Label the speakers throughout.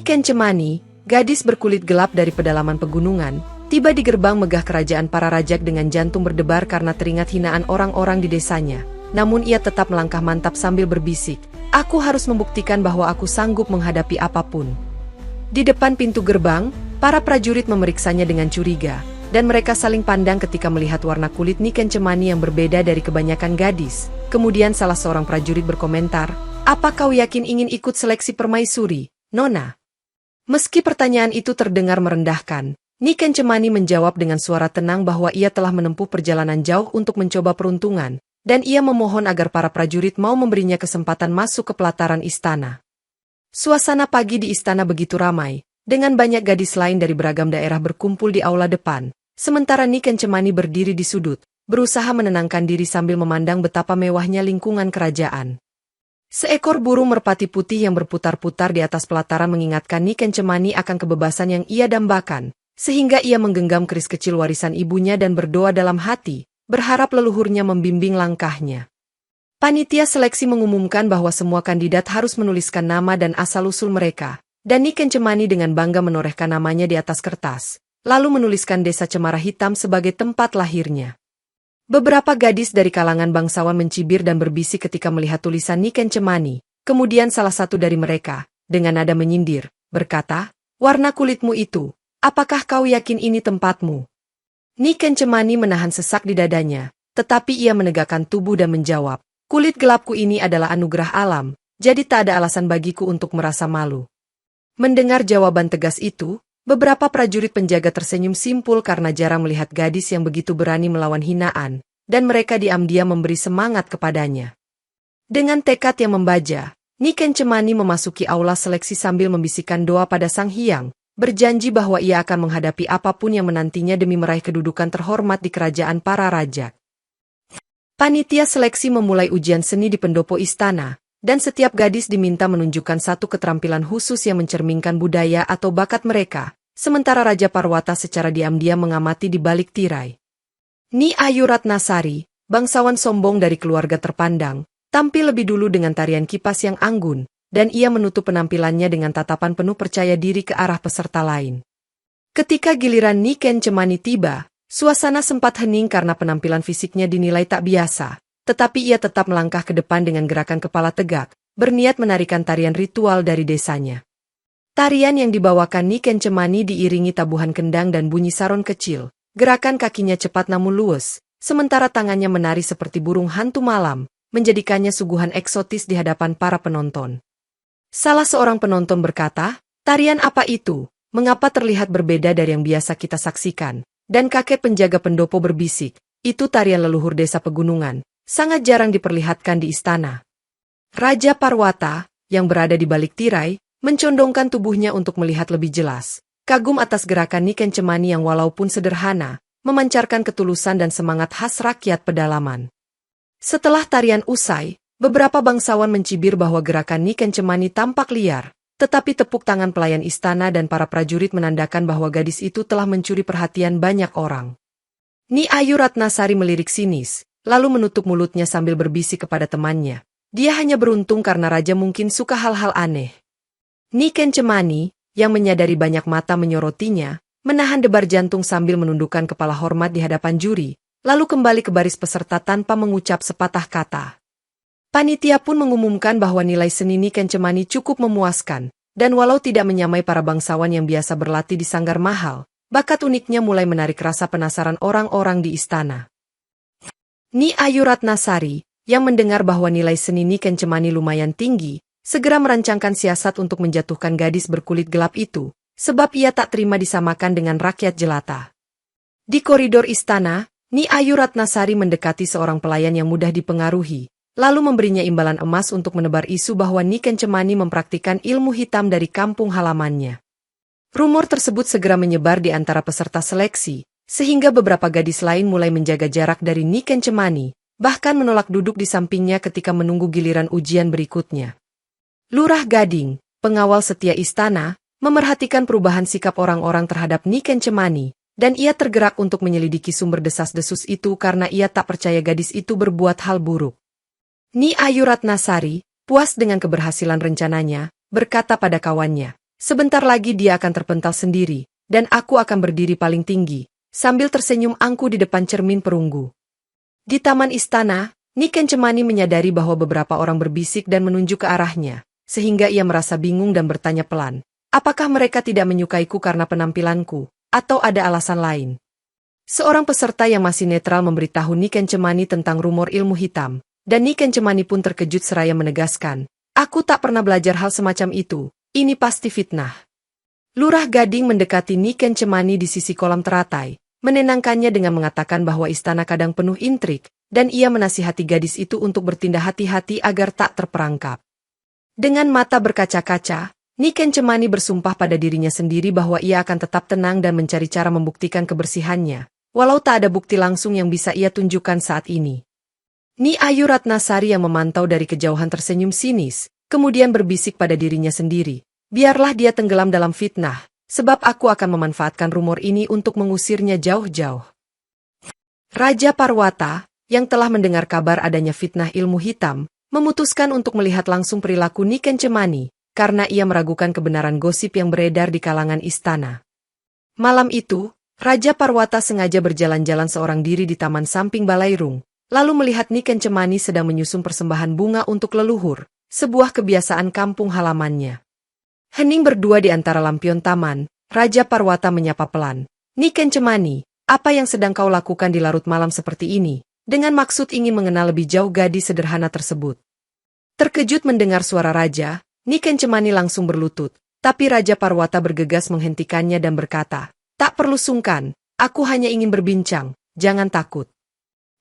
Speaker 1: Niken Cemani, gadis berkulit gelap dari pedalaman pegunungan, tiba di gerbang megah kerajaan para rajak dengan jantung berdebar karena teringat hinaan orang-orang di desanya. Namun ia tetap melangkah mantap sambil berbisik, "Aku harus membuktikan bahwa aku sanggup menghadapi apapun." Di depan pintu gerbang, para prajurit memeriksanya dengan curiga, dan mereka saling pandang ketika melihat warna kulit Niken Cemani yang berbeda dari kebanyakan gadis. Kemudian salah seorang prajurit berkomentar, "Apa kau yakin ingin ikut seleksi permaisuri, Nona?" Meski pertanyaan itu terdengar merendahkan, Niken Cemani menjawab dengan suara tenang bahwa ia telah menempuh perjalanan jauh untuk mencoba peruntungan, dan ia memohon agar para prajurit mau memberinya kesempatan masuk ke pelataran istana. Suasana pagi di istana begitu ramai, dengan banyak gadis lain dari beragam daerah berkumpul di aula depan, sementara Niken Cemani berdiri di sudut, berusaha menenangkan diri sambil memandang betapa mewahnya lingkungan kerajaan. Seekor burung merpati putih yang berputar-putar di atas pelataran mengingatkan Niken Cemani akan kebebasan yang ia dambakan, sehingga ia menggenggam keris kecil warisan ibunya dan berdoa dalam hati, berharap leluhurnya membimbing langkahnya. Panitia seleksi mengumumkan bahwa semua kandidat harus menuliskan nama dan asal-usul mereka, dan Niken Cemani dengan bangga menorehkan namanya di atas kertas, lalu menuliskan Desa Cemara Hitam sebagai tempat lahirnya. Beberapa gadis dari kalangan bangsawan mencibir dan berbisik ketika melihat tulisan Niken Cemani. Kemudian salah satu dari mereka, dengan nada menyindir, berkata, "Warna kulitmu itu, apakah kau yakin ini tempatmu?" Niken Cemani menahan sesak di dadanya, tetapi ia menegakkan tubuh dan menjawab, "Kulit gelapku ini adalah anugerah alam, jadi tak ada alasan bagiku untuk merasa malu." Mendengar jawaban tegas itu, beberapa prajurit penjaga tersenyum simpul karena jarang melihat gadis yang begitu berani melawan hinaan, dan mereka diam-diam memberi semangat kepadanya. Dengan tekad yang membaja, Niken Cemani memasuki aula seleksi sambil membisikkan doa pada Sang Hyang, berjanji bahwa ia akan menghadapi apapun yang menantinya demi meraih kedudukan terhormat di kerajaan para raja. Panitia seleksi memulai ujian seni di pendopo istana, dan setiap gadis diminta menunjukkan satu keterampilan khusus yang mencerminkan budaya atau bakat mereka. Sementara Raja Parwata secara diam-diam mengamati di balik tirai. Ni Ayu Ratnasari, bangsawan sombong dari keluarga terpandang, tampil lebih dulu dengan tarian kipas yang anggun, dan ia menutup penampilannya dengan tatapan penuh percaya diri ke arah peserta lain. Ketika giliran Niken Cemani tiba, suasana sempat hening karena penampilan fisiknya dinilai tak biasa, tetapi ia tetap melangkah ke depan dengan gerakan kepala tegak, berniat menarikan tarian ritual dari desanya. Tarian yang dibawakan Niken Cemani diiringi tabuhan kendang dan bunyi saron kecil. Gerakan kakinya cepat namun luwes, sementara tangannya menari seperti burung hantu malam, menjadikannya suguhan eksotis di hadapan para penonton. Salah seorang penonton berkata, "Tarian apa itu? Mengapa terlihat berbeda dari yang biasa kita saksikan?" Dan kakek penjaga pendopo berbisik, "Itu tarian leluhur desa pegunungan, sangat jarang diperlihatkan di istana." Raja Parwata, yang berada di balik tirai, mencondongkan tubuhnya untuk melihat lebih jelas, kagum atas gerakan Niken Cemani yang walaupun sederhana, memancarkan ketulusan dan semangat khas rakyat pedalaman. Setelah tarian usai, beberapa bangsawan mencibir bahwa gerakan Niken Cemani tampak liar, tetapi tepuk tangan pelayan istana dan para prajurit menandakan bahwa gadis itu telah mencuri perhatian banyak orang. Ni Ayu Ratnasari melirik sinis, lalu menutup mulutnya sambil berbisik kepada temannya. Dia hanya beruntung karena raja mungkin suka hal-hal aneh. Niken Cemani, yang menyadari banyak mata menyorotinya, menahan debar jantung sambil menundukkan kepala hormat di hadapan juri, lalu kembali ke baris peserta tanpa mengucap sepatah kata. Panitia pun mengumumkan bahwa nilai seni Niken Cemani cukup memuaskan, dan walau tidak menyamai para bangsawan yang biasa berlatih di sanggar mahal, bakat uniknya mulai menarik rasa penasaran orang-orang di istana. Ni Ayu Ratnasari, yang mendengar bahwa nilai seni Niken Cemani lumayan tinggi, segera merancangkan siasat untuk menjatuhkan gadis berkulit gelap itu, sebab ia tak terima disamakan dengan rakyat jelata. Di koridor istana, Ni Ayu Ratnasari mendekati seorang pelayan yang mudah dipengaruhi, lalu memberinya imbalan emas untuk menebar isu bahwa Niken Cemani mempraktikkan ilmu hitam dari kampung halamannya. Rumor tersebut segera menyebar di antara peserta seleksi, sehingga beberapa gadis lain mulai menjaga jarak dari Niken Cemani, bahkan menolak duduk di sampingnya ketika menunggu giliran ujian berikutnya. Lurah Gading, pengawal setia istana, memerhatikan perubahan sikap orang-orang terhadap Niken Cemani, dan ia tergerak untuk menyelidiki sumber desas-desus itu karena ia tak percaya gadis itu berbuat hal buruk. Ni Ayu Ratnasari, puas dengan keberhasilan rencananya, berkata pada kawannya, Sebentar lagi dia akan terpental sendiri, dan aku akan berdiri paling tinggi, sambil tersenyum angkuh di depan cermin perunggu. Di taman istana, Niken Cemani menyadari bahwa beberapa orang berbisik dan menunjuk ke arahnya, sehingga ia merasa bingung dan bertanya pelan, apakah mereka tidak menyukaiku karena penampilanku, atau ada alasan lain? Seorang peserta yang masih netral memberitahu Niken Cemani tentang rumor ilmu hitam, dan Niken Cemani pun terkejut seraya menegaskan, aku tak pernah belajar hal semacam itu, ini pasti fitnah. Lurah Gading mendekati Niken Cemani di sisi kolam teratai, menenangkannya dengan mengatakan bahwa istana kadang penuh intrik, dan ia menasihati gadis itu untuk bertindak hati-hati agar tak terperangkap. Dengan mata berkaca-kaca, Niken Cemani bersumpah pada dirinya sendiri bahwa ia akan tetap tenang dan mencari cara membuktikan kebersihannya, walau tak ada bukti langsung yang bisa ia tunjukkan saat ini. Ni Ayu Ratnasari yang memantau dari kejauhan tersenyum sinis, kemudian berbisik pada dirinya sendiri, biarlah dia tenggelam dalam fitnah, sebab aku akan memanfaatkan rumor ini untuk mengusirnya jauh-jauh. Raja Parwata, yang telah mendengar kabar adanya fitnah ilmu hitam, memutuskan untuk melihat langsung perilaku Niken Cemani, karena ia meragukan kebenaran gosip yang beredar di kalangan istana. Malam itu, Raja Parwata sengaja berjalan-jalan seorang diri di taman samping Balairung, lalu melihat Niken Cemani sedang menyusun persembahan bunga untuk leluhur, sebuah kebiasaan kampung halamannya. Hening berdua di antara lampion taman, Raja Parwata menyapa pelan, Niken Cemani, apa yang sedang kau lakukan di larut malam seperti ini, dengan maksud ingin mengenal lebih jauh gadis sederhana tersebut. Terkejut mendengar suara Raja, Niken Cemani langsung berlutut, tapi Raja Parwata bergegas menghentikannya dan berkata, tak perlu sungkan, aku hanya ingin berbincang, jangan takut.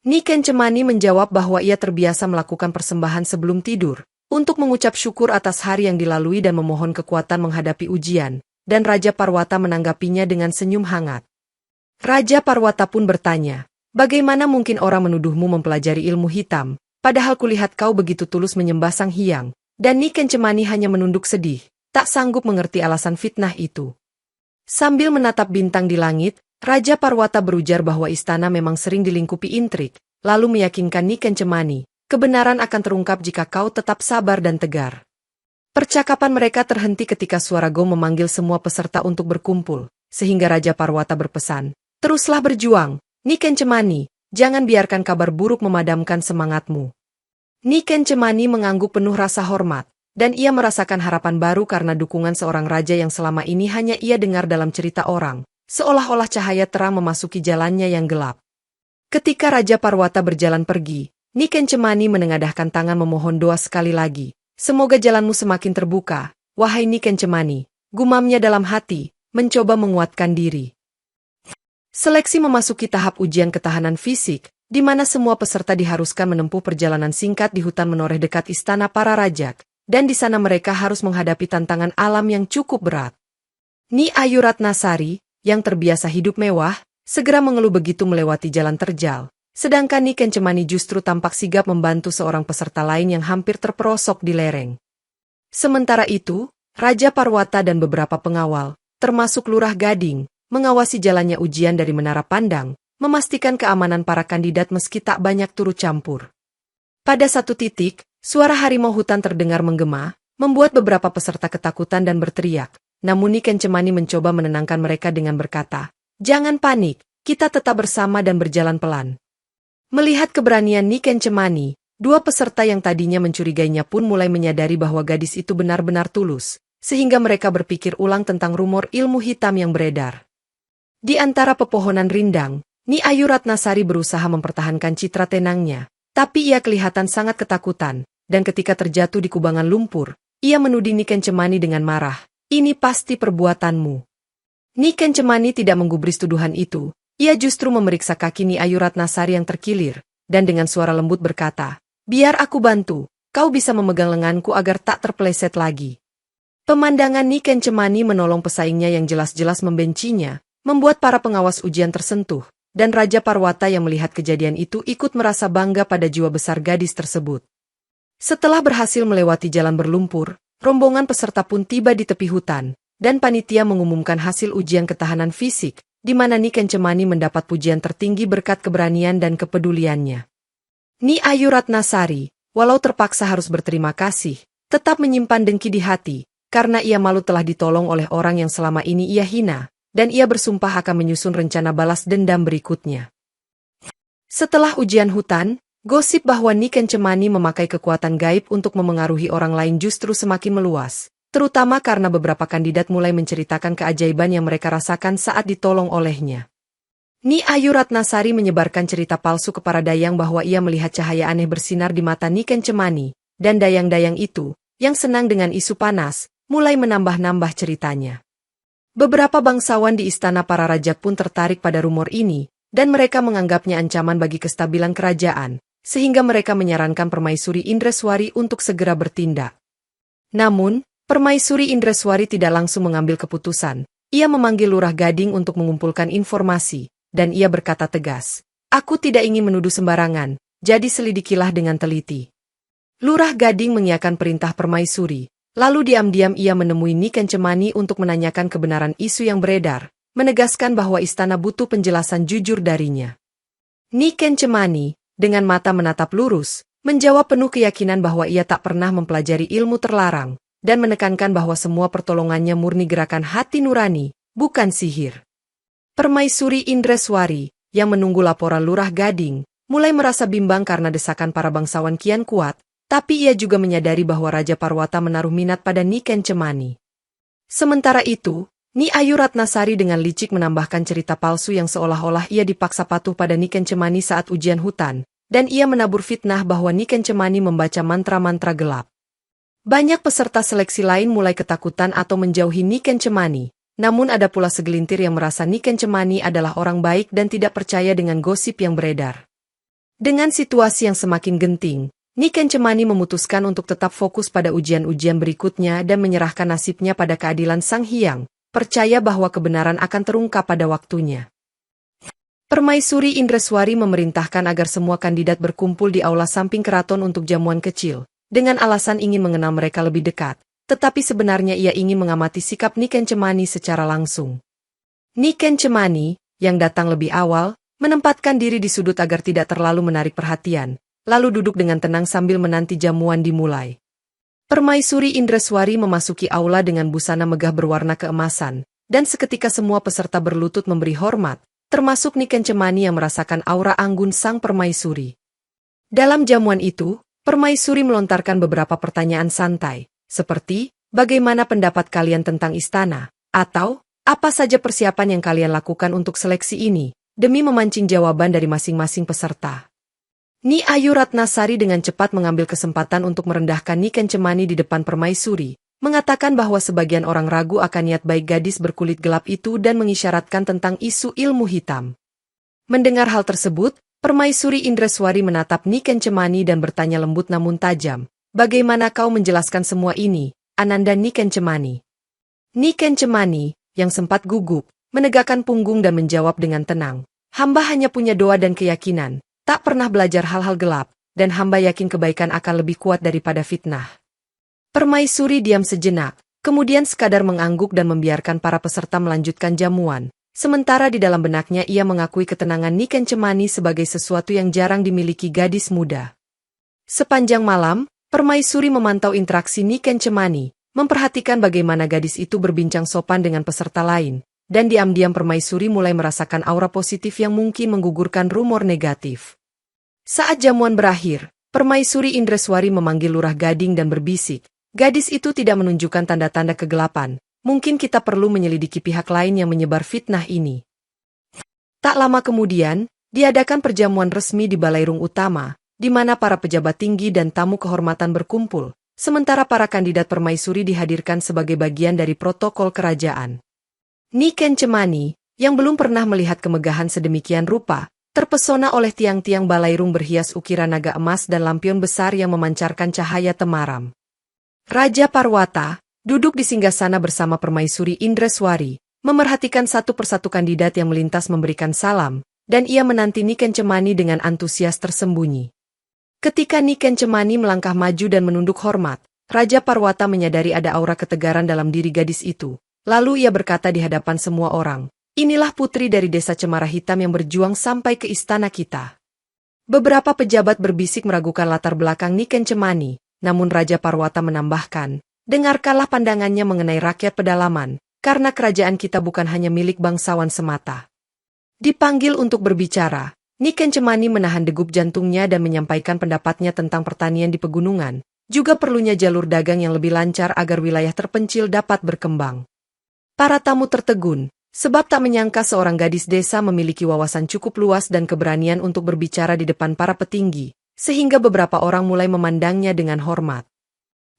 Speaker 1: Niken Cemani menjawab bahwa ia terbiasa melakukan persembahan sebelum tidur, untuk mengucap syukur atas hari yang dilalui dan memohon kekuatan menghadapi ujian, dan Raja Parwata menanggapinya dengan senyum hangat. Raja Parwata pun bertanya, bagaimana mungkin orang menuduhmu mempelajari ilmu hitam, padahal kulihat kau begitu tulus menyembah Sang Hyang, dan Niken Cemani hanya menunduk sedih, tak sanggup mengerti alasan fitnah itu. Sambil menatap bintang di langit, Raja Parwata berujar bahwa istana memang sering dilingkupi intrik, lalu meyakinkan Niken Cemani, kebenaran akan terungkap jika kau tetap sabar dan tegar. Percakapan mereka terhenti ketika suara Go memanggil semua peserta untuk berkumpul, sehingga Raja Parwata berpesan, teruslah berjuang, Niken Cemani, jangan biarkan kabar buruk memadamkan semangatmu. Niken Cemani mengangguk penuh rasa hormat, dan ia merasakan harapan baru karena dukungan seorang raja yang selama ini hanya ia dengar dalam cerita orang, seolah-olah cahaya terang memasuki jalannya yang gelap. Ketika Raja Parwata berjalan pergi, Niken Cemani menengadahkan tangan memohon doa sekali lagi, semoga jalanmu semakin terbuka, wahai Niken Cemani, gumamnya dalam hati, mencoba menguatkan diri. Seleksi memasuki tahap ujian ketahanan fisik, di mana semua peserta diharuskan menempuh perjalanan singkat di hutan menoreh dekat istana para rajak, dan di sana mereka harus menghadapi tantangan alam yang cukup berat. Ni Ayu Ratnasari, yang terbiasa hidup mewah, segera mengeluh begitu melewati jalan terjal, sedangkan Niken Cemani justru tampak sigap membantu seorang peserta lain yang hampir terperosok di lereng. Sementara itu, Raja Parwata dan beberapa pengawal, termasuk Lurah Gading, mengawasi jalannya ujian dari menara pandang, memastikan keamanan para kandidat meski tak banyak turut campur. Pada satu titik, suara harimau hutan terdengar menggema, membuat beberapa peserta ketakutan dan berteriak, namun Niken Cemani mencoba menenangkan mereka dengan berkata, jangan panik, kita tetap bersama dan berjalan pelan. Melihat keberanian Niken Cemani, dua peserta yang tadinya mencurigainya pun mulai menyadari bahwa gadis itu benar-benar tulus, sehingga mereka berpikir ulang tentang rumor ilmu hitam yang beredar. Di antara pepohonan rindang, Ni Ayu Ratnasari berusaha mempertahankan citra tenangnya, tapi ia kelihatan sangat ketakutan, dan ketika terjatuh di kubangan lumpur, ia menuding Niken Cemani dengan marah, ini pasti perbuatanmu. Niken Cemani tidak menggubris tuduhan itu, ia justru memeriksa kaki Ni Ayu Ratnasari yang terkilir, dan dengan suara lembut berkata, biar aku bantu, kau bisa memegang lenganku agar tak terpeleset lagi. Pemandangan Niken Cemani menolong pesaingnya yang jelas-jelas membencinya, membuat para pengawas ujian tersentuh, dan Raja Parwata yang melihat kejadian itu ikut merasa bangga pada jiwa besar gadis tersebut. Setelah berhasil melewati jalan berlumpur, rombongan peserta pun tiba di tepi hutan, dan panitia mengumumkan hasil ujian ketahanan fisik, di mana Niken Cemani mendapat pujian tertinggi berkat keberanian dan kepeduliannya. Ni Ayu Ratnasari, walau terpaksa harus berterima kasih, tetap menyimpan dengki di hati, karena ia malu telah ditolong oleh orang yang selama ini ia hina, dan ia bersumpah akan menyusun rencana balas dendam berikutnya. Setelah ujian hutan, gosip bahwa Niken Cemani memakai kekuatan gaib untuk memengaruhi orang lain justru semakin meluas, terutama karena beberapa kandidat mulai menceritakan keajaiban yang mereka rasakan saat ditolong olehnya. Ni Ayu Ratnasari menyebarkan cerita palsu kepada Dayang bahwa ia melihat cahaya aneh bersinar di mata Niken Cemani, dan dayang-dayang itu, yang senang dengan isu panas, mulai menambah-nambah ceritanya. Beberapa bangsawan di istana para raja pun tertarik pada rumor ini, dan mereka menganggapnya ancaman bagi kestabilan kerajaan, sehingga mereka menyarankan Permaisuri Indreswari untuk segera bertindak. Namun, Permaisuri Indreswari tidak langsung mengambil keputusan. Ia memanggil Lurah Gading untuk mengumpulkan informasi, dan ia berkata tegas, "Aku tidak ingin menuduh sembarangan, jadi selidikilah dengan teliti." Lurah Gading mengiyakan perintah Permaisuri. Lalu diam-diam ia menemui Niken Cemani untuk menanyakan kebenaran isu yang beredar, menegaskan bahwa istana butuh penjelasan jujur darinya. Niken Cemani, dengan mata menatap lurus, menjawab penuh keyakinan bahwa ia tak pernah mempelajari ilmu terlarang, dan menekankan bahwa semua pertolongannya murni gerakan hati nurani, bukan sihir. Permaisuri Indreswari, yang menunggu laporan Lurah Gading, mulai merasa bimbang karena desakan para bangsawan kian kuat, tapi ia juga menyadari bahwa Raja Parwata menaruh minat pada Niken Cemani. Sementara itu, Ni Ayu Ratnasari dengan licik menambahkan cerita palsu yang seolah-olah ia dipaksa patuh pada Niken Cemani saat ujian hutan, dan ia menabur fitnah bahwa Niken Cemani membaca mantra-mantra gelap. Banyak peserta seleksi lain mulai ketakutan atau menjauhi Niken Cemani, namun ada pula segelintir yang merasa Niken Cemani adalah orang baik dan tidak percaya dengan gosip yang beredar. Dengan situasi yang semakin genting, Niken Cemani memutuskan untuk tetap fokus pada ujian-ujian berikutnya dan menyerahkan nasibnya pada keadilan Sang Hyang, percaya bahwa kebenaran akan terungkap pada waktunya. Permaisuri Indreswari memerintahkan agar semua kandidat berkumpul di aula samping keraton untuk jamuan kecil, dengan alasan ingin mengenal mereka lebih dekat, tetapi sebenarnya ia ingin mengamati sikap Niken Cemani secara langsung. Niken Cemani, yang datang lebih awal, menempatkan diri di sudut agar tidak terlalu menarik perhatian, lalu duduk dengan tenang sambil menanti jamuan dimulai. Permaisuri Indreswari memasuki aula dengan busana megah berwarna keemasan, dan seketika semua peserta berlutut memberi hormat, termasuk Niken Cemani yang merasakan aura anggun sang permaisuri. Dalam jamuan itu, Permaisuri melontarkan beberapa pertanyaan santai, seperti, bagaimana pendapat kalian tentang istana, atau, apa saja persiapan yang kalian lakukan untuk seleksi ini, demi memancing jawaban dari masing-masing peserta. Ni Ayu Ratnasari dengan cepat mengambil kesempatan untuk merendahkan Niken Cemani di depan Permaisuri, mengatakan bahwa sebagian orang ragu akan niat baik gadis berkulit gelap itu dan mengisyaratkan tentang isu ilmu hitam. Mendengar hal tersebut, Permaisuri Indreswari menatap Niken Cemani dan bertanya lembut namun tajam, "Bagaimana kau menjelaskan semua ini, Ananda Niken Cemani?" Niken Cemani, yang sempat gugup, menegakkan punggung dan menjawab dengan tenang, "Hamba hanya punya doa dan keyakinan. Tak pernah belajar hal-hal gelap, dan hamba yakin kebaikan akan lebih kuat daripada fitnah." Permaisuri diam sejenak, kemudian sekadar mengangguk dan membiarkan para peserta melanjutkan jamuan. Sementara di dalam benaknya ia mengakui ketenangan Niken Cemani sebagai sesuatu yang jarang dimiliki gadis muda. Sepanjang malam, Permaisuri memantau interaksi Niken Cemani, memperhatikan bagaimana gadis itu berbincang sopan dengan peserta lain, dan diam-diam Permaisuri mulai merasakan aura positif yang mungkin menggugurkan rumor negatif. Saat jamuan berakhir, Permaisuri Indreswari memanggil Lurah Gading dan berbisik, "Gadis itu tidak menunjukkan tanda-tanda kegelapan, mungkin kita perlu menyelidiki pihak lain yang menyebar fitnah ini." Tak lama kemudian, diadakan perjamuan resmi di Balairung Utama, di mana para pejabat tinggi dan tamu kehormatan berkumpul, sementara para kandidat Permaisuri dihadirkan sebagai bagian dari protokol kerajaan. Niken Cemani, yang belum pernah melihat kemegahan sedemikian rupa, terpesona oleh tiang-tiang balairung berhias ukiran naga emas dan lampion besar yang memancarkan cahaya temaram. Raja Parwata, duduk di singgasana bersama Permaisuri Indreswari, memerhatikan satu persatu kandidat yang melintas memberikan salam, dan ia menanti Niken Cemani dengan antusias tersembunyi. Ketika Niken Cemani melangkah maju dan menunduk hormat, Raja Parwata menyadari ada aura ketegaran dalam diri gadis itu. Lalu ia berkata di hadapan semua orang, "Inilah putri dari desa Cemara Hitam yang berjuang sampai ke istana kita." Beberapa pejabat berbisik meragukan latar belakang Niken Cemani, namun Raja Parwata menambahkan, dengarkanlah pandangannya mengenai rakyat pedalaman, karena kerajaan kita bukan hanya milik bangsawan semata. Dipanggil untuk berbicara, Niken Cemani menahan degup jantungnya dan menyampaikan pendapatnya tentang pertanian di pegunungan, juga perlunya jalur dagang yang lebih lancar agar wilayah terpencil dapat berkembang. Para tamu tertegun, sebab tak menyangka seorang gadis desa memiliki wawasan cukup luas dan keberanian untuk berbicara di depan para petinggi, sehingga beberapa orang mulai memandangnya dengan hormat.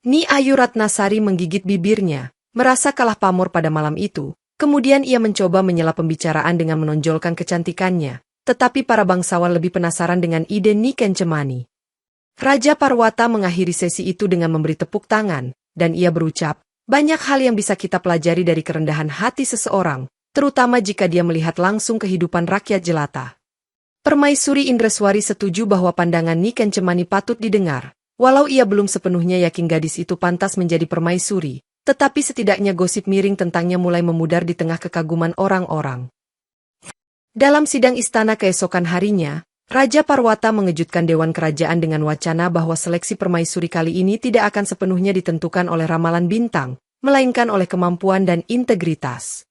Speaker 1: Ni Ayu Ratnasari menggigit bibirnya, merasa kalah pamor pada malam itu, kemudian ia mencoba menyela pembicaraan dengan menonjolkan kecantikannya, tetapi para bangsawan lebih penasaran dengan ide Niken Cemani. Raja Parwata mengakhiri sesi itu dengan memberi tepuk tangan, dan ia berucap, banyak hal yang bisa kita pelajari dari kerendahan hati seseorang, terutama jika dia melihat langsung kehidupan rakyat jelata. Permaisuri Indreswari setuju bahwa pandangan Niken Cemani patut didengar, walau ia belum sepenuhnya yakin gadis itu pantas menjadi permaisuri. Tetapi setidaknya gosip miring tentangnya mulai memudar di tengah kekaguman orang-orang. Dalam sidang istana keesokan harinya, Raja Parwata mengejutkan Dewan Kerajaan dengan wacana bahwa seleksi permaisuri kali ini tidak akan sepenuhnya ditentukan oleh ramalan bintang, melainkan oleh kemampuan dan integritas.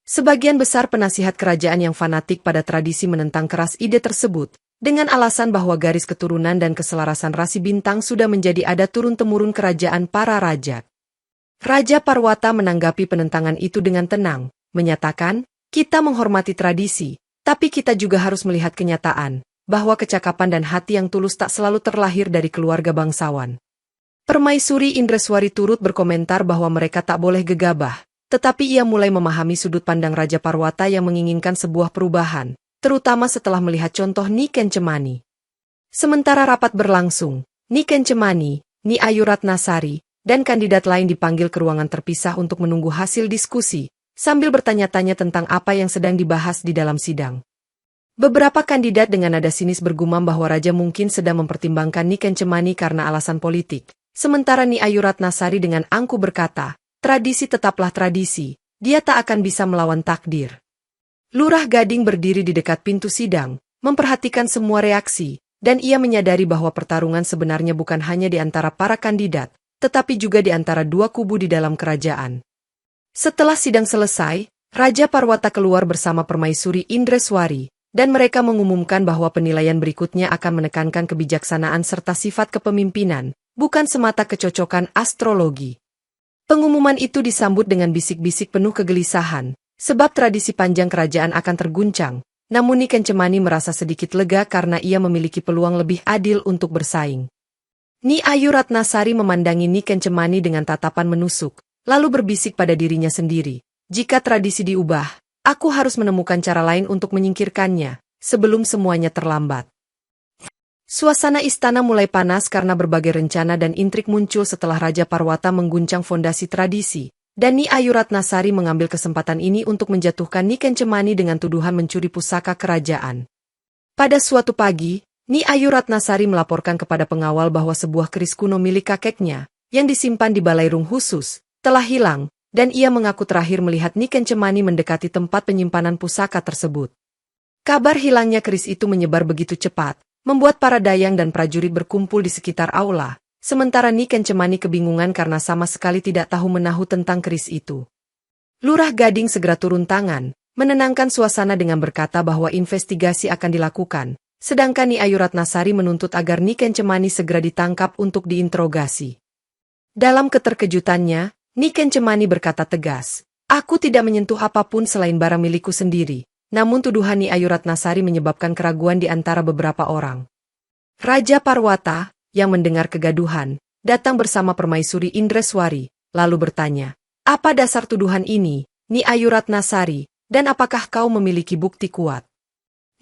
Speaker 1: Sebagian besar penasihat kerajaan yang fanatik pada tradisi menentang keras ide tersebut, dengan alasan bahwa garis keturunan dan keselarasan rasi bintang sudah menjadi adat turun-temurun kerajaan para raja. Raja Parwata menanggapi penentangan itu dengan tenang, menyatakan, kita menghormati tradisi, tapi kita juga harus melihat kenyataan, bahwa kecakapan dan hati yang tulus tak selalu terlahir dari keluarga bangsawan. Permaisuri Indreswari turut berkomentar bahwa mereka tak boleh gegabah, tetapi ia mulai memahami sudut pandang Raja Parwata yang menginginkan sebuah perubahan, terutama setelah melihat contoh Niken Cemani. Sementara rapat berlangsung, Niken Cemani, Ni Ayu Ratnasari, dan kandidat lain dipanggil ke ruangan terpisah untuk menunggu hasil diskusi, sambil bertanya-tanya tentang apa yang sedang dibahas di dalam sidang. Beberapa kandidat dengan nada sinis bergumam bahwa raja mungkin sedang mempertimbangkan Niken Cemani karena alasan politik, sementara Ni Ayu Ratnasari dengan angkuh berkata, tradisi tetaplah tradisi, dia tak akan bisa melawan takdir. Lurah Gading berdiri di dekat pintu sidang, memperhatikan semua reaksi, dan ia menyadari bahwa pertarungan sebenarnya bukan hanya di antara para kandidat, tetapi juga di antara dua kubu di dalam kerajaan. Setelah sidang selesai, Raja Parwata keluar bersama Permaisuri Indreswari, dan mereka mengumumkan bahwa penilaian berikutnya akan menekankan kebijaksanaan serta sifat kepemimpinan, bukan semata kecocokan astrologi. Pengumuman itu disambut dengan bisik-bisik penuh kegelisahan, sebab tradisi panjang kerajaan akan terguncang, namun Niken Cemani merasa sedikit lega karena ia memiliki peluang lebih adil untuk bersaing. Ni Ayu Ratnasari memandangi Niken Cemani dengan tatapan menusuk, lalu berbisik pada dirinya sendiri, jika tradisi diubah, aku harus menemukan cara lain untuk menyingkirkannya, sebelum semuanya terlambat. Suasana istana mulai panas karena berbagai rencana dan intrik muncul setelah Raja Parwata mengguncang fondasi tradisi, dan Ni Ayu Ratnasari mengambil kesempatan ini untuk menjatuhkan Niken Cemani dengan tuduhan mencuri pusaka kerajaan. Pada suatu pagi, Ni Ayu Ratnasari melaporkan kepada pengawal bahwa sebuah keris kuno milik kakeknya, yang disimpan di balairung khusus, telah hilang, dan ia mengaku terakhir melihat Niken Cemani mendekati tempat penyimpanan pusaka tersebut. Kabar hilangnya keris itu menyebar begitu cepat, membuat para dayang dan prajurit berkumpul di sekitar aula, sementara Niken Cemani kebingungan karena sama sekali tidak tahu menahu tentang keris itu. Lurah Gading segera turun tangan, menenangkan suasana dengan berkata bahwa investigasi akan dilakukan, sedangkan Ni Ayu Ratnasari menuntut agar Niken Cemani segera ditangkap untuk diinterogasi. Dalam keterkejutannya, Niken Cemani berkata tegas, aku tidak menyentuh apapun selain barang milikku sendiri, namun tuduhan Ni Ayu Ratnasari menyebabkan keraguan di antara beberapa orang. Raja Parwata, yang mendengar kegaduhan, datang bersama Permaisuri Indreswari, lalu bertanya, apa dasar tuduhan ini, Ni Ayu Ratnasari, dan apakah kau memiliki bukti kuat?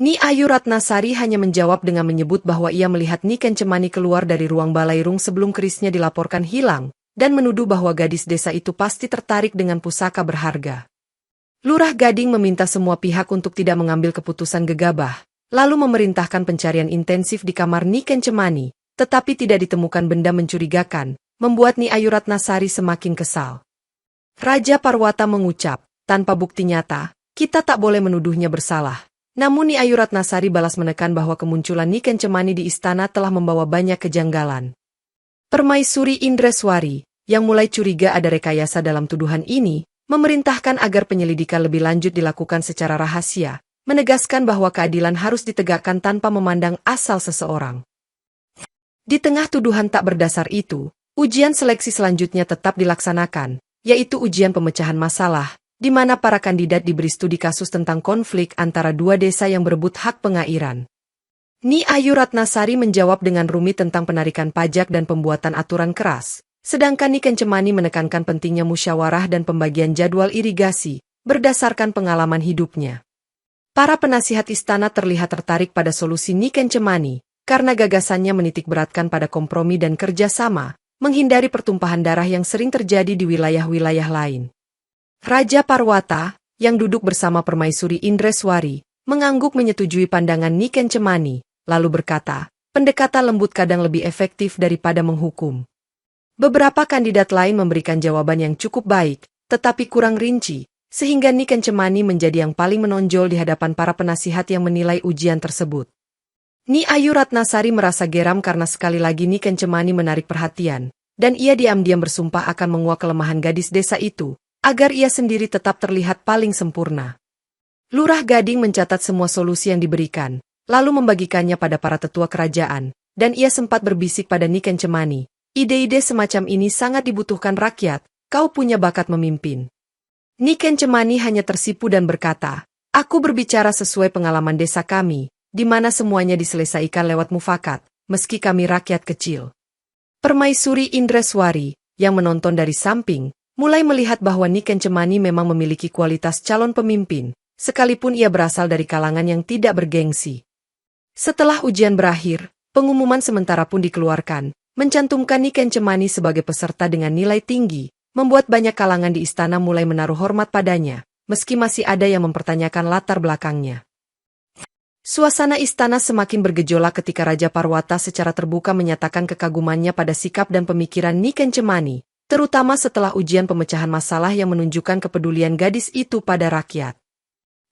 Speaker 1: Ni Ayu Ratnasari hanya menjawab dengan menyebut bahwa ia melihat Niken Cemani keluar dari ruang balairung sebelum kerisnya dilaporkan hilang, dan menuduh bahwa gadis desa itu pasti tertarik dengan pusaka berharga. Lurah Gading meminta semua pihak untuk tidak mengambil keputusan gegabah, lalu memerintahkan pencarian intensif di kamar Niken Cemani, tetapi tidak ditemukan benda mencurigakan, membuat Ni Ayu Ratnasari semakin kesal. Raja Parwata mengucap, tanpa bukti nyata, kita tak boleh menuduhnya bersalah. Namun Ni Ayu Ratnasari balas menekan bahwa kemunculan Niken Cemani di istana telah membawa banyak kejanggalan. Permaisuri Indreswari, yang mulai curiga ada rekayasa dalam tuduhan ini, memerintahkan agar penyelidikan lebih lanjut dilakukan secara rahasia, menegaskan bahwa keadilan harus ditegakkan tanpa memandang asal seseorang. Di tengah tuduhan tak berdasar itu, ujian seleksi selanjutnya tetap dilaksanakan, yaitu ujian pemecahan masalah, di mana para kandidat diberi studi kasus tentang konflik antara dua desa yang berebut hak pengairan. Ni Ayu Ratnasari menjawab dengan rumit tentang penarikan pajak dan pembuatan aturan keras, sedangkan Ni Kencemani menekankan pentingnya musyawarah dan pembagian jadwal irigasi, berdasarkan pengalaman hidupnya. Para penasihat istana terlihat tertarik pada solusi Ni Kencemani, karena gagasannya menitikberatkan pada kompromi dan kerjasama, menghindari pertumpahan darah yang sering terjadi di wilayah-wilayah lain. Raja Parwata, yang duduk bersama Permaisuri Indreswari, mengangguk menyetujui pandangan Ni Kencemani, lalu berkata, pendekatan lembut kadang lebih efektif daripada menghukum. Beberapa kandidat lain memberikan jawaban yang cukup baik, tetapi kurang rinci, sehingga Ni Kencemani menjadi yang paling menonjol di hadapan para penasihat yang menilai ujian tersebut. Ni Ayu Ratnasari merasa geram karena sekali lagi Ni Kencemani menarik perhatian, dan ia diam-diam bersumpah akan menguak kelemahan gadis desa itu, agar ia sendiri tetap terlihat paling sempurna. Lurah Gading mencatat semua solusi yang diberikan, lalu membagikannya pada para tetua kerajaan, dan ia sempat berbisik pada Ni Kencemani. Ide-ide semacam ini sangat dibutuhkan rakyat, kau punya bakat memimpin. Ni Kencemani hanya tersipu dan berkata, aku berbicara sesuai pengalaman desa kami, di mana semuanya diselesaikan lewat mufakat, meski kami rakyat kecil. Permaisuri Indreswari, yang menonton dari samping, mulai melihat bahwa Ni Kencemani memang memiliki kualitas calon pemimpin, sekalipun ia berasal dari kalangan yang tidak bergengsi. Setelah ujian berakhir, pengumuman sementara pun dikeluarkan, mencantumkan Ni Kencemani sebagai peserta dengan nilai tinggi, membuat banyak kalangan di istana mulai menaruh hormat padanya, meski masih ada yang mempertanyakan latar belakangnya. Suasana istana semakin bergejolak ketika Raja Parwata secara terbuka menyatakan kekagumannya pada sikap dan pemikiran Ni Kencemani, terutama setelah ujian pemecahan masalah yang menunjukkan kepedulian gadis itu pada rakyat.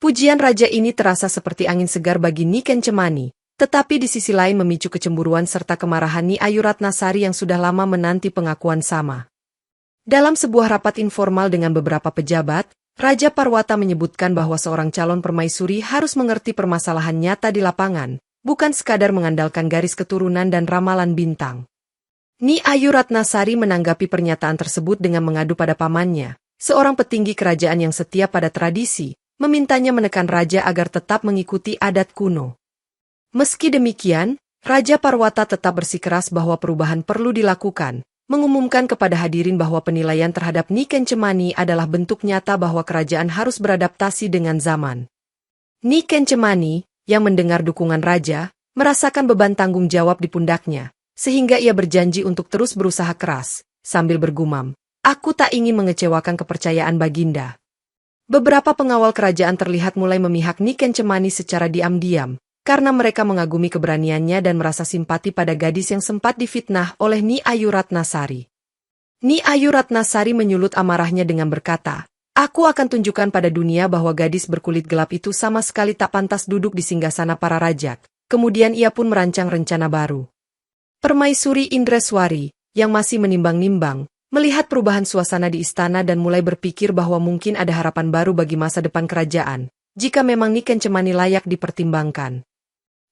Speaker 1: Pujian raja ini terasa seperti angin segar bagi Ni Kencemani, tetapi di sisi lain memicu kecemburuan serta kemarahan Ni Ayu Ratnasari yang sudah lama menanti pengakuan sama. Dalam sebuah rapat informal dengan beberapa pejabat, Raja Parwata menyebutkan bahwa seorang calon permaisuri harus mengerti permasalahan nyata di lapangan, bukan sekadar mengandalkan garis keturunan dan ramalan bintang. Ni Ayu Ratnasari menanggapi pernyataan tersebut dengan mengadu pada pamannya, seorang petinggi kerajaan yang setia pada tradisi, memintanya menekan raja agar tetap mengikuti adat kuno. Meski demikian, Raja Parwata tetap bersikeras bahwa perubahan perlu dilakukan, mengumumkan kepada hadirin bahwa penilaian terhadap Ni Kencemani adalah bentuk nyata bahwa kerajaan harus beradaptasi dengan zaman. Ni Kencemani, yang mendengar dukungan raja, merasakan beban tanggung jawab di pundaknya, sehingga ia berjanji untuk terus berusaha keras, sambil bergumam, aku tak ingin mengecewakan kepercayaan Baginda. Beberapa pengawal kerajaan terlihat mulai memihak Ni Kencemani secara diam-diam, karena mereka mengagumi keberaniannya dan merasa simpati pada gadis yang sempat difitnah oleh Ni Ayu Ratnasari. Ni Ayu Ratnasari menyulut amarahnya dengan berkata, aku akan tunjukkan pada dunia bahwa gadis berkulit gelap itu sama sekali tak pantas duduk di singgasana para rajak. Kemudian ia pun merancang rencana baru. Permaisuri Indreswari, yang masih menimbang-nimbang, melihat perubahan suasana di istana dan mulai berpikir bahwa mungkin ada harapan baru bagi masa depan kerajaan, jika memang Ni Kencemani layak dipertimbangkan.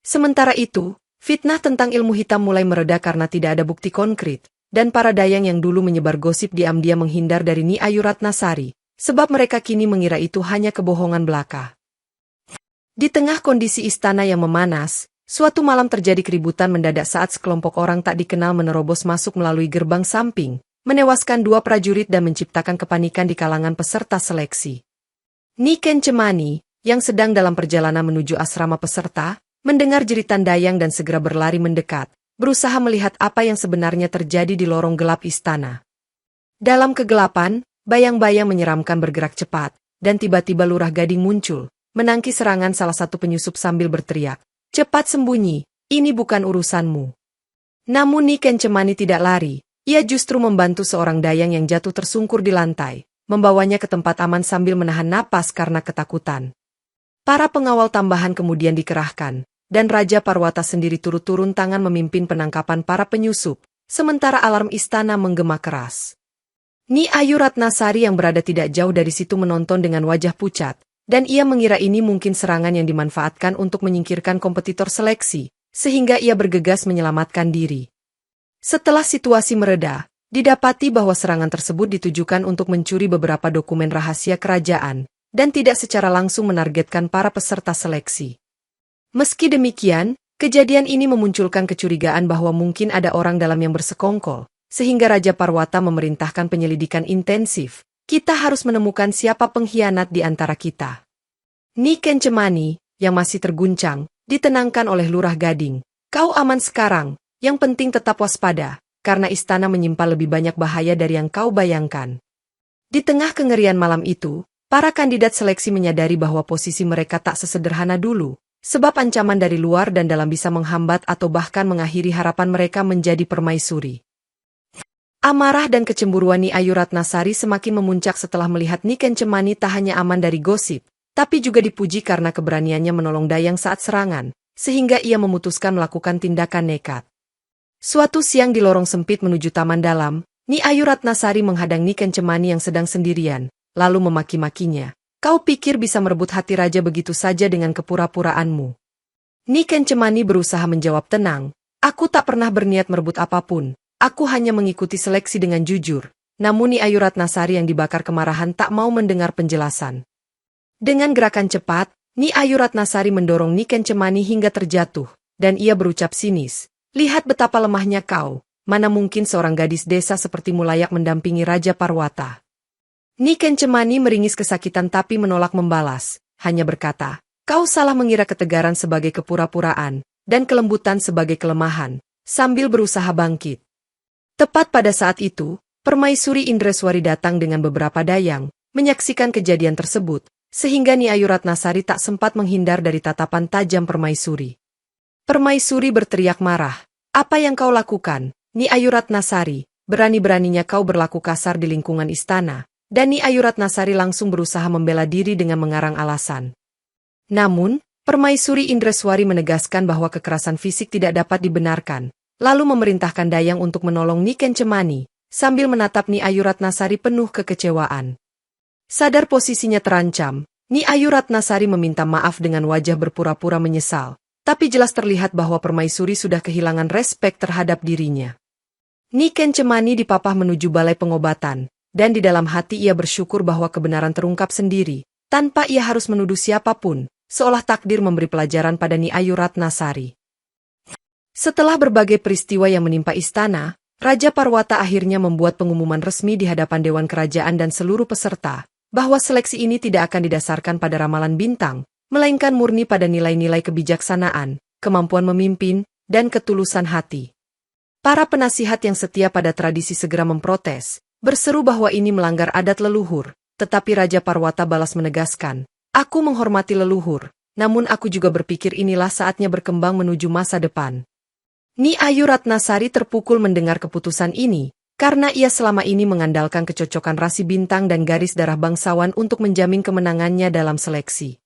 Speaker 1: Sementara itu, fitnah tentang ilmu hitam mulai mereda karena tidak ada bukti konkret, dan para dayang yang dulu menyebar gosip diam-diam menghindar dari Ni Ayu Ratnasari, sebab mereka kini mengira itu hanya kebohongan belaka. Di tengah kondisi istana yang memanas, suatu malam terjadi keributan mendadak saat sekelompok orang tak dikenal menerobos masuk melalui gerbang samping, menewaskan 2 prajurit dan menciptakan kepanikan di kalangan peserta seleksi. Ni Kencemani, yang sedang dalam perjalanan menuju asrama peserta, mendengar jeritan dayang dan segera berlari mendekat, berusaha melihat apa yang sebenarnya terjadi di lorong gelap istana. Dalam kegelapan, bayang-bayang menyeramkan bergerak cepat, dan tiba-tiba Lurah Gading muncul, menangkis serangan salah satu penyusup sambil berteriak, cepat sembunyi, ini bukan urusanmu. Namun Ni Kencemani tidak lari, ia justru membantu seorang dayang yang jatuh tersungkur di lantai, membawanya ke tempat aman sambil menahan napas karena ketakutan. Para pengawal tambahan kemudian dikerahkan, dan Raja Parwata sendiri turut turun tangan memimpin penangkapan para penyusup, sementara alarm istana menggema keras. Ni Ayu Ratnasari yang berada tidak jauh dari situ menonton dengan wajah pucat, dan ia mengira ini mungkin serangan yang dimanfaatkan untuk menyingkirkan kompetitor seleksi, sehingga ia bergegas menyelamatkan diri. Setelah situasi mereda, didapati bahwa serangan tersebut ditujukan untuk mencuri beberapa dokumen rahasia kerajaan, dan tidak secara langsung menargetkan para peserta seleksi. Meski demikian, kejadian ini memunculkan kecurigaan bahwa mungkin ada orang dalam yang bersekongkol, sehingga Raja Parwata memerintahkan penyelidikan intensif. Kita harus menemukan siapa pengkhianat di antara kita. Ni Kencemani, yang masih terguncang, ditenangkan oleh Lurah Gading. Kau aman sekarang, yang penting tetap waspada, karena istana menyimpan lebih banyak bahaya dari yang kau bayangkan. Di tengah kengerian malam itu, para kandidat seleksi menyadari bahwa posisi mereka tak sesederhana dulu, sebab ancaman dari luar dan dalam bisa menghambat atau bahkan mengakhiri harapan mereka menjadi permaisuri. Amarah dan kecemburuan Ni Ayu Ratnasari semakin memuncak setelah melihat Ni Kencemani tak hanya aman dari gosip, tapi juga dipuji karena keberaniannya menolong Dayang saat serangan, sehingga ia memutuskan melakukan tindakan nekat. Suatu siang di lorong sempit menuju taman dalam, Ni Ayu Ratnasari menghadang Ni Kencemani yang sedang sendirian, lalu memaki-makinya. Kau pikir bisa merebut hati raja begitu saja dengan kepura-puraanmu? Ni Kencemani berusaha menjawab tenang, aku tak pernah berniat merebut apapun. Aku hanya mengikuti seleksi dengan jujur, namun Ni Ayu Ratnasari yang dibakar kemarahan tak mau mendengar penjelasan. Dengan gerakan cepat, Ni Ayu Ratnasari mendorong Ni Kencemani hingga terjatuh, dan ia berucap sinis, lihat betapa lemahnya kau, mana mungkin seorang gadis desa sepertimu layak mendampingi Raja Parwata. Ni Kencemani meringis kesakitan tapi menolak membalas, hanya berkata, kau salah mengira ketegaran sebagai kepura-puraan, dan kelembutan sebagai kelemahan, sambil berusaha bangkit. Tepat pada saat itu, Permaisuri Indreswari datang dengan beberapa dayang, menyaksikan kejadian tersebut, sehingga Ni Ayu Ratnasari tak sempat menghindar dari tatapan tajam Permaisuri. Permaisuri berteriak marah, apa yang kau lakukan, Ni Ayu Ratnasari? Berani-beraninya kau berlaku kasar di lingkungan istana, dan Ni Ayu Ratnasari langsung berusaha membela diri dengan mengarang alasan. Namun, Permaisuri Indreswari menegaskan bahwa kekerasan fisik tidak dapat dibenarkan, lalu memerintahkan Dayang untuk menolong Ni Kencemani, sambil menatap Ni Ayu Ratnasari penuh kekecewaan. Sadar posisinya terancam, Ni Ayu Ratnasari meminta maaf dengan wajah berpura-pura menyesal, tapi jelas terlihat bahwa Permaisuri sudah kehilangan respek terhadap dirinya. Ni Kencemani dipapah menuju balai pengobatan, dan di dalam hati ia bersyukur bahwa kebenaran terungkap sendiri, tanpa ia harus menuduh siapapun, seolah takdir memberi pelajaran pada Ni Ayu Ratnasari. Setelah berbagai peristiwa yang menimpa istana, Raja Parwata akhirnya membuat pengumuman resmi di hadapan Dewan Kerajaan dan seluruh peserta, bahwa seleksi ini tidak akan didasarkan pada ramalan bintang, melainkan murni pada nilai-nilai kebijaksanaan, kemampuan memimpin, dan ketulusan hati. Para penasihat yang setia pada tradisi segera memprotes, berseru bahwa ini melanggar adat leluhur, tetapi Raja Parwata balas menegaskan, aku menghormati leluhur, namun aku juga berpikir inilah saatnya berkembang menuju masa depan. Ni Ayu Ratnasari terpukul mendengar keputusan ini, karena ia selama ini mengandalkan kecocokan rasi bintang dan garis darah bangsawan untuk menjamin kemenangannya dalam seleksi.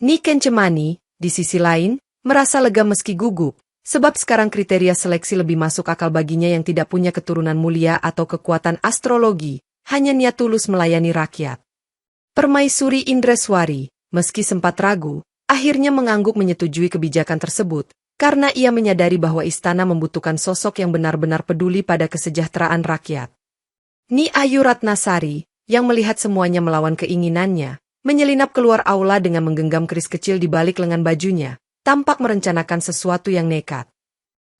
Speaker 1: Ni Kencemani, di sisi lain, merasa lega meski gugup, sebab sekarang kriteria seleksi lebih masuk akal baginya yang tidak punya keturunan mulia atau kekuatan astrologi, hanya niat tulus melayani rakyat. Permaisuri Indreswari, meski sempat ragu, akhirnya mengangguk menyetujui kebijakan tersebut, karena ia menyadari bahwa istana membutuhkan sosok yang benar-benar peduli pada kesejahteraan rakyat. Ni Ayu Ratnasari, yang melihat semuanya melawan keinginannya, menyelinap keluar aula dengan menggenggam keris kecil di balik lengan bajunya, tampak merencanakan sesuatu yang nekat.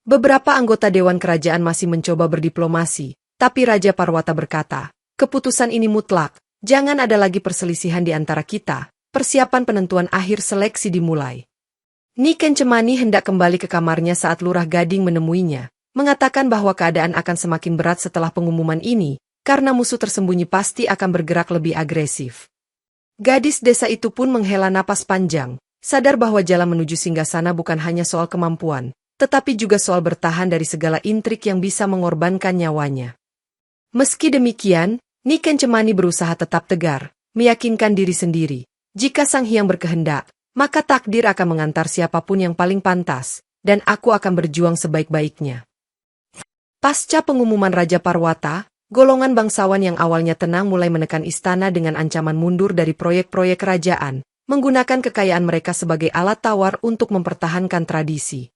Speaker 1: Beberapa anggota Dewan Kerajaan masih mencoba berdiplomasi, tapi Raja Parwata berkata, keputusan ini mutlak, jangan ada lagi perselisihan di antara kita, persiapan penentuan akhir seleksi dimulai. Ni Kencemani hendak kembali ke kamarnya saat Lurah Gading menemuinya, mengatakan bahwa keadaan akan semakin berat setelah pengumuman ini, karena musuh tersembunyi pasti akan bergerak lebih agresif. Gadis desa itu pun menghela napas panjang, sadar bahwa jalan menuju singgasana bukan hanya soal kemampuan, tetapi juga soal bertahan dari segala intrik yang bisa mengorbankan nyawanya. Meski demikian, Ni Kencemani berusaha tetap tegar, meyakinkan diri sendiri, jika Sang Hyang berkehendak, maka takdir akan mengantar siapapun yang paling pantas, dan aku akan berjuang sebaik-baiknya. Pasca pengumuman Raja Parwata, golongan bangsawan yang awalnya tenang mulai menekan istana dengan ancaman mundur dari proyek-proyek kerajaan, menggunakan kekayaan mereka sebagai alat tawar untuk mempertahankan tradisi.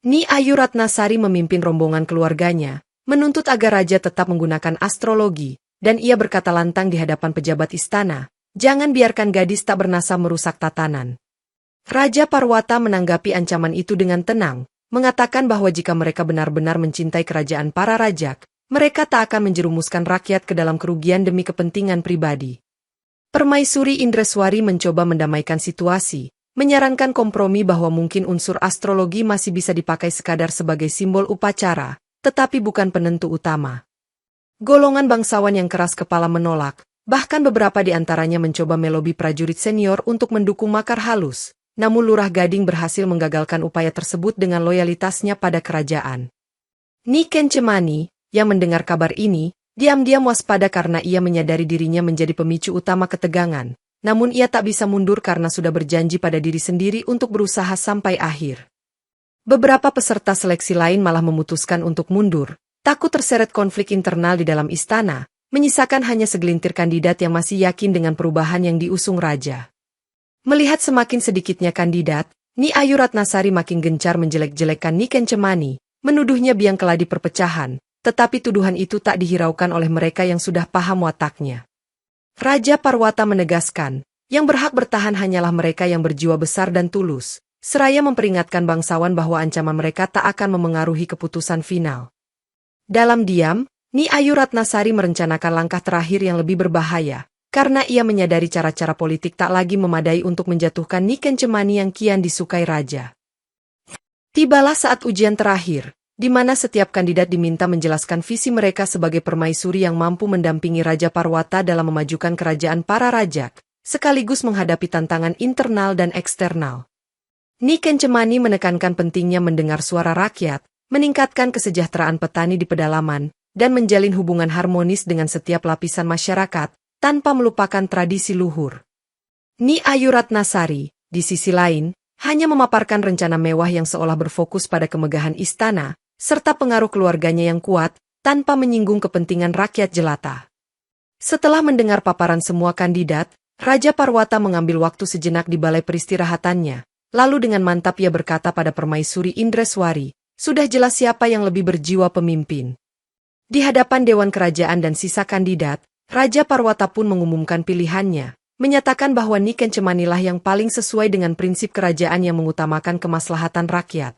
Speaker 1: Ni Ayu Ratnasari memimpin rombongan keluarganya, menuntut agar raja tetap menggunakan astrologi, dan ia berkata lantang di hadapan pejabat istana, "Jangan biarkan gadis tak bernasab merusak tatanan." Raja Parwata menanggapi ancaman itu dengan tenang, mengatakan bahwa jika mereka benar-benar mencintai kerajaan para rajak, mereka tak akan menjerumuskan rakyat ke dalam kerugian demi kepentingan pribadi. Permaisuri Indreswari mencoba mendamaikan situasi, menyarankan kompromi bahwa mungkin unsur astrologi masih bisa dipakai sekadar sebagai simbol upacara, tetapi bukan penentu utama. Golongan bangsawan yang keras kepala menolak, bahkan beberapa di antaranya mencoba melobi prajurit senior untuk mendukung makar halus. Namun Lurah Gading berhasil menggagalkan upaya tersebut dengan loyalitasnya pada kerajaan. Ni Kencemani, yang mendengar kabar ini, diam-diam waspada karena ia menyadari dirinya menjadi pemicu utama ketegangan. Namun ia tak bisa mundur karena sudah berjanji pada diri sendiri untuk berusaha sampai akhir. Beberapa peserta seleksi lain malah memutuskan untuk mundur, takut terseret konflik internal di dalam istana, menyisakan hanya segelintir kandidat yang masih yakin dengan perubahan yang diusung raja. Melihat semakin sedikitnya kandidat, Ni Ayu Ratnasari makin gencar menjelek-jelekkan Ni Kencemani, menuduhnya biang keladi perpecahan, tetapi tuduhan itu tak dihiraukan oleh mereka yang sudah paham wataknya. Raja Parwata menegaskan, yang berhak bertahan hanyalah mereka yang berjiwa besar dan tulus, seraya memperingatkan bangsawan bahwa ancaman mereka tak akan memengaruhi keputusan final. Dalam diam, Ni Ayu Ratnasari merencanakan langkah terakhir yang lebih berbahaya, karena ia menyadari cara-cara politik tak lagi memadai untuk menjatuhkan Ni Kencemani yang kian disukai raja. Tibalah saat ujian terakhir, di mana setiap kandidat diminta menjelaskan visi mereka sebagai permaisuri yang mampu mendampingi Raja Parwata dalam memajukan kerajaan para rajak, sekaligus menghadapi tantangan internal dan eksternal. Ni Kencemani menekankan pentingnya mendengar suara rakyat, meningkatkan kesejahteraan petani di pedalaman, dan menjalin hubungan harmonis dengan setiap lapisan masyarakat, tanpa melupakan tradisi luhur. Ni Ayu Ratnasari, di sisi lain, hanya memaparkan rencana mewah yang seolah berfokus pada kemegahan istana, serta pengaruh keluarganya yang kuat, tanpa menyinggung kepentingan rakyat jelata. Setelah mendengar paparan semua kandidat, Raja Parwata mengambil waktu sejenak di balai peristirahatannya, lalu dengan mantap ia berkata pada Permaisuri Indreswari, "Sudah jelas siapa yang lebih berjiwa pemimpin." Di hadapan Dewan Kerajaan dan sisa kandidat, Raja Parwata pun mengumumkan pilihannya, menyatakan bahwa Ni Kencemanilah yang paling sesuai dengan prinsip kerajaan yang mengutamakan kemaslahatan rakyat.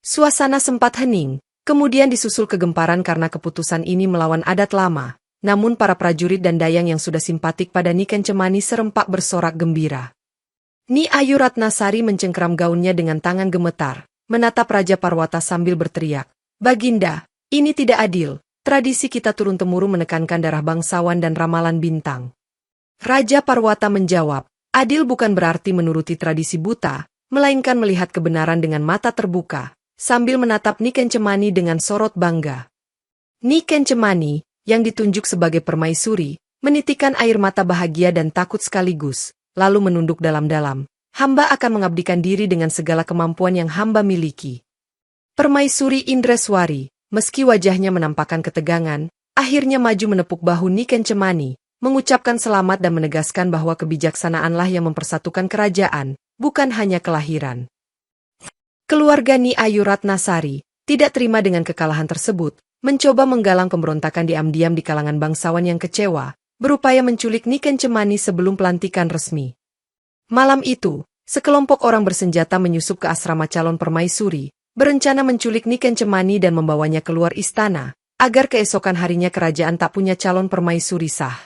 Speaker 1: Suasana sempat hening, kemudian disusul kegemparan karena keputusan ini melawan adat lama, namun para prajurit dan dayang yang sudah simpatik pada Ni Kencemani serempak bersorak gembira. Ni Ayu Ratnasari mencengkeram gaunnya dengan tangan gemetar, menatap Raja Parwata sambil berteriak, "Baginda, ini tidak adil. Tradisi kita turun-temurun menekankan darah bangsawan dan ramalan bintang." Raja Parwata menjawab, "Adil bukan berarti menuruti tradisi buta, melainkan melihat kebenaran dengan mata terbuka," sambil menatap Ni Kencemani dengan sorot bangga. Ni Kencemani, yang ditunjuk sebagai permaisuri, menitikan air mata bahagia dan takut sekaligus, lalu menunduk dalam-dalam, "Hamba akan mengabdikan diri dengan segala kemampuan yang hamba miliki." Permaisuri Indreswari, meski wajahnya menampakkan ketegangan, akhirnya maju menepuk bahu Ni Kencemani, mengucapkan selamat dan menegaskan bahwa kebijaksanaanlah yang mempersatukan kerajaan, bukan hanya kelahiran. Keluarga Ni Ayu Ratnasari tidak terima dengan kekalahan tersebut, mencoba menggalang pemberontakan diam-diam di kalangan bangsawan yang kecewa, berupaya menculik Ni Kencemani sebelum pelantikan resmi. Malam itu, sekelompok orang bersenjata menyusup ke asrama calon permaisuri, berencana menculik Ni Kencemani dan membawanya keluar istana, agar keesokan harinya kerajaan tak punya calon permaisuri sah.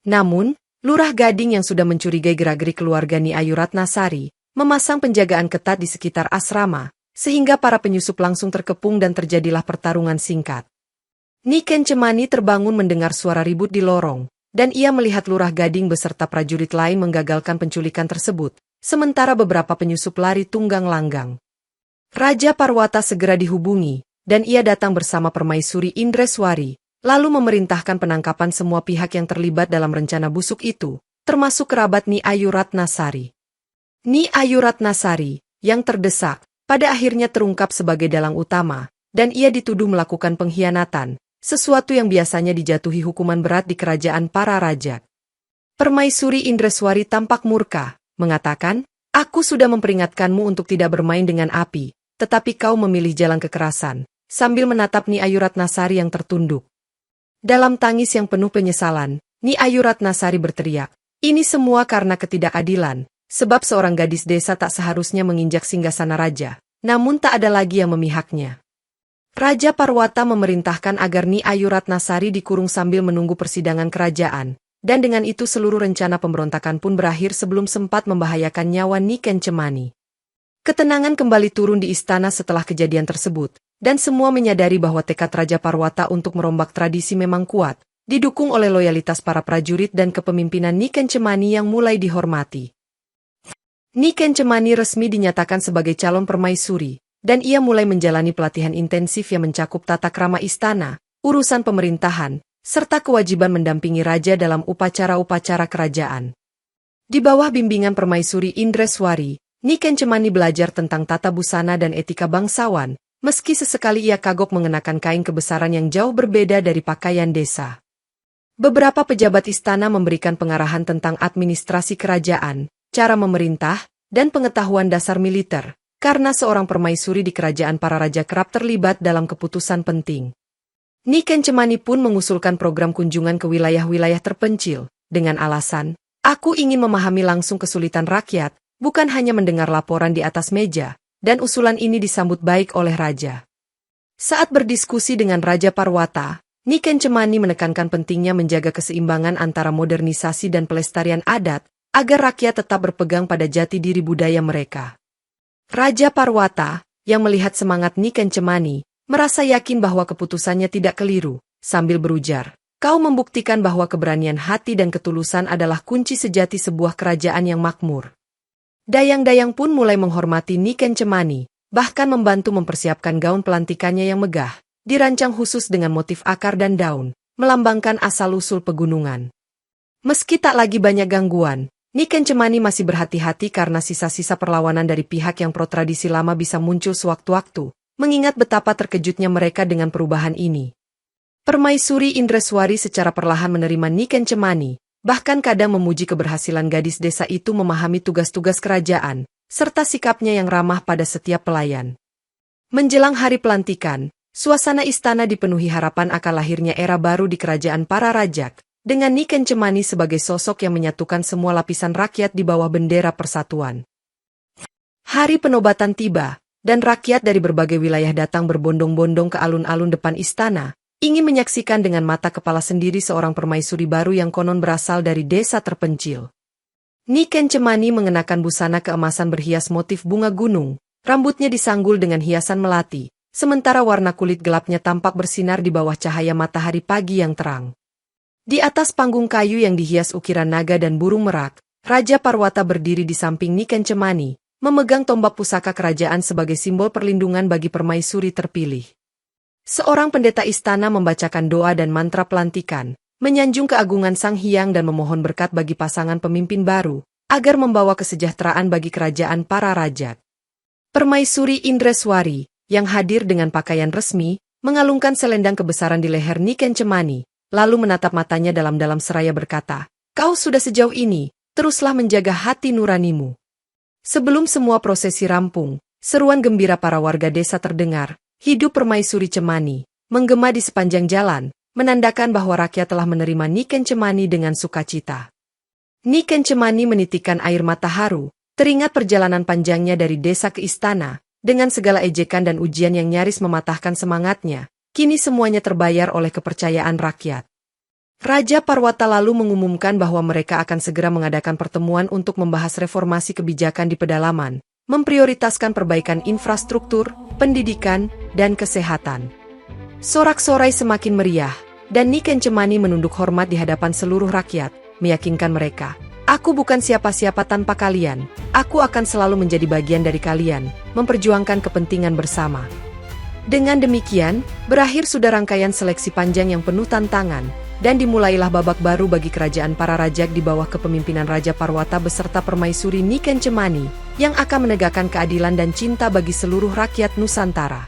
Speaker 1: Namun, Lurah Gading yang sudah mencurigai gerak-gerik keluarga Ni Ayu Ratnasari, memasang penjagaan ketat di sekitar asrama, sehingga para penyusup langsung terkepung dan terjadilah pertarungan singkat. Ni Kencemani terbangun mendengar suara ribut di lorong, dan ia melihat Lurah Gading beserta prajurit lain menggagalkan penculikan tersebut, sementara beberapa penyusup lari tunggang langgang. Raja Parwata segera dihubungi, dan ia datang bersama Permaisuri Indreswari, lalu memerintahkan penangkapan semua pihak yang terlibat dalam rencana busuk itu, termasuk kerabat Ni Ayu Ratnasari. Ni Ayu Ratnasari, yang terdesak, pada akhirnya terungkap sebagai dalang utama, dan ia dituduh melakukan pengkhianatan, sesuatu yang biasanya dijatuhi hukuman berat di kerajaan para raja. Permaisuri Indreswari tampak murka, mengatakan, "Aku sudah memperingatkanmu untuk tidak bermain dengan api, tetapi kau memilih jalan kekerasan," sambil menatap Nyi Ayu Ratnasari yang tertunduk. Dalam tangis yang penuh penyesalan, Nyi Ayu Ratnasari berteriak, "Ini semua karena ketidakadilan, sebab seorang gadis desa tak seharusnya menginjak singgasana raja, namun tak ada lagi yang memihaknya." Raja Parwata memerintahkan agar Nyi Ayu Ratnasari dikurung sambil menunggu persidangan kerajaan, dan dengan itu seluruh rencana pemberontakan pun berakhir sebelum sempat membahayakan nyawa Nyi Kencemani. Ketenangan kembali turun di istana setelah kejadian tersebut, dan semua menyadari bahwa tekad Raja Parwata untuk merombak tradisi memang kuat, didukung oleh loyalitas para prajurit dan kepemimpinan Nyi Kencemani yang mulai dihormati. Nyi Kencemani resmi dinyatakan sebagai calon permaisuri, dan ia mulai menjalani pelatihan intensif yang mencakup tata krama istana, urusan pemerintahan, serta kewajiban mendampingi raja dalam upacara-upacara kerajaan. Di bawah bimbingan Permaisuri Indreswari, Nyi Kencemani belajar tentang tata busana dan etika bangsawan, meski sesekali ia kagok mengenakan kain kebesaran yang jauh berbeda dari pakaian desa. Beberapa pejabat istana memberikan pengarahan tentang administrasi kerajaan, cara memerintah, dan pengetahuan dasar militer, karena seorang permaisuri di kerajaan para raja kerap terlibat dalam keputusan penting. Nyi Kencemani pun mengusulkan program kunjungan ke wilayah-wilayah terpencil, dengan alasan, "Aku ingin memahami langsung kesulitan rakyat, bukan hanya mendengar laporan di atas meja," dan usulan ini disambut baik oleh raja. Saat berdiskusi dengan Raja Parwata, Nyi Kencemani menekankan pentingnya menjaga keseimbangan antara modernisasi dan pelestarian adat, agar rakyat tetap berpegang pada jati diri budaya mereka. Raja Parwata, yang melihat semangat Nyi Kencemani, merasa yakin bahwa keputusannya tidak keliru, sambil berujar, "Kau membuktikan bahwa keberanian hati dan ketulusan adalah kunci sejati sebuah kerajaan yang makmur." Dayang-dayang pun mulai menghormati Nyi Kencemani, bahkan membantu mempersiapkan gaun pelantikannya yang megah, dirancang khusus dengan motif akar dan daun, melambangkan asal-usul pegunungan. Meski tak lagi banyak gangguan, Nyi Kencemani masih berhati-hati karena sisa-sisa perlawanan dari pihak yang pro-tradisi lama bisa muncul sewaktu-waktu, mengingat betapa terkejutnya mereka dengan perubahan ini. Permaisuri Indreswari secara perlahan menerima Nyi Kencemani, bahkan kadang memuji keberhasilan gadis desa itu memahami tugas-tugas kerajaan, serta sikapnya yang ramah pada setiap pelayan. Menjelang hari pelantikan, suasana istana dipenuhi harapan akan lahirnya era baru di kerajaan para rajak, dengan Nyi Kencemani sebagai sosok yang menyatukan semua lapisan rakyat di bawah bendera persatuan. Hari penobatan tiba, dan rakyat dari berbagai wilayah datang berbondong-bondong ke alun-alun depan istana, ingin menyaksikan dengan mata kepala sendiri seorang permaisuri baru yang konon berasal dari desa terpencil. Nyi Kencemani mengenakan busana keemasan berhias motif bunga gunung, rambutnya disanggul dengan hiasan melati, sementara warna kulit gelapnya tampak bersinar di bawah cahaya matahari pagi yang terang. Di atas panggung kayu yang dihias ukiran naga dan burung merak, Raja Parwata berdiri di samping Nyi Kencemani, memegang tombak pusaka kerajaan sebagai simbol perlindungan bagi permaisuri terpilih. Seorang pendeta istana membacakan doa dan mantra pelantikan, menyanjung keagungan Sang Hyang dan memohon berkat bagi pasangan pemimpin baru, agar membawa kesejahteraan bagi kerajaan para raja. Permaisuri Indreswari, yang hadir dengan pakaian resmi, mengalungkan selendang kebesaran di leher Nyi Kencemani, lalu menatap matanya dalam-dalam seraya berkata, "Kau sudah sejauh ini, teruslah menjaga hati nuranimu." Sebelum semua prosesi rampung, seruan gembira para warga desa terdengar, hidup Permaisuri Cemani, menggema di sepanjang jalan, menandakan bahwa rakyat telah menerima Nyi Kencemani dengan sukacita. Nyi Kencemani menitikkan air mata haru, teringat perjalanan panjangnya dari desa ke istana, dengan segala ejekan dan ujian yang nyaris mematahkan semangatnya, kini semuanya terbayar oleh kepercayaan rakyat. Raja Parwata lalu mengumumkan bahwa mereka akan segera mengadakan pertemuan untuk membahas reformasi kebijakan di pedalaman, memprioritaskan perbaikan infrastruktur, pendidikan, dan kesehatan. Sorak-sorai semakin meriah, dan Nyi Kencemani menunduk hormat di hadapan seluruh rakyat, meyakinkan mereka, "Aku bukan siapa-siapa tanpa kalian, aku akan selalu menjadi bagian dari kalian, memperjuangkan kepentingan bersama." Dengan demikian, berakhir sudah rangkaian seleksi panjang yang penuh tantangan, dan dimulailah babak baru bagi kerajaan para rajak di bawah kepemimpinan Raja Parwata beserta Permaisuri Nyi Kencemani, yang akan menegakkan keadilan dan cinta bagi seluruh rakyat Nusantara.